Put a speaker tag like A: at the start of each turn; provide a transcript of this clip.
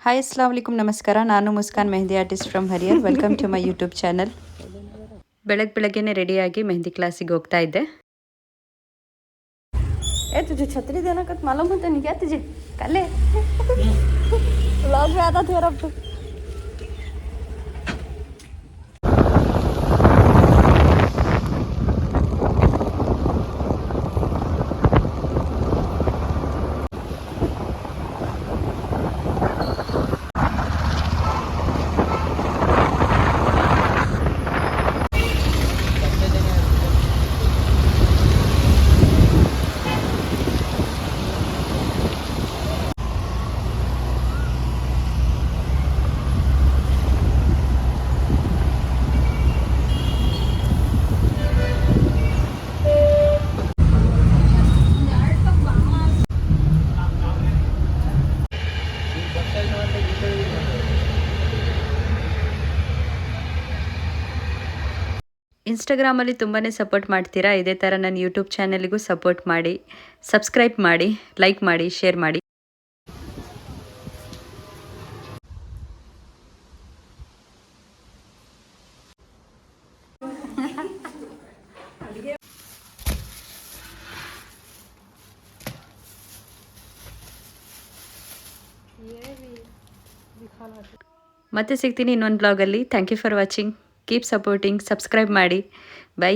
A: Hi Assam ವಲೈಕುಮ್ ನಮಸ್ಕಾರ. ನಾನು Muskan mehndi artist from Harihar. Welcome to my YouTube channel. ಬೆಳಗ್ಗೆನೆ ರೆಡಿಯಾಗಿ ಮೆಹಂದಿ ಕ್ಲಾಸಿಗೆ ಹೋಗ್ತಾ ಇದ್ದೆ. तुझे छतरी देना का मालूम होता नहीं क्या तुझे? कल व्लॉग में आता था अब तो. ಇನ್ಸ್ಟಾಗ್ರಾಮಲ್ಲಿ ತುಂಬಾ ಸಪೋರ್ಟ್ ಮಾಡ್ತೀರಾ. ಇದೇ ಥರ ನನ್ನ ಯೂಟ್ಯೂಬ್ ಚಾನಲ್ಗೂ ಸಪೋರ್ಟ್ ಮಾಡಿ, ಸಬ್ಸ್ಕ್ರೈಬ್ ಮಾಡಿ, ಲೈಕ್ ಮಾಡಿ, ಶೇರ್ ಮಾಡಿ. ಮತ್ತೆ ಸಿಗ್ತೀನಿ ಇನ್ನೊಂದು ಬ್ಲಾಗಲ್ಲಿ. Thank you for watching. Keep supporting. Subscribe ಮಾಡಿ. ಬೈ.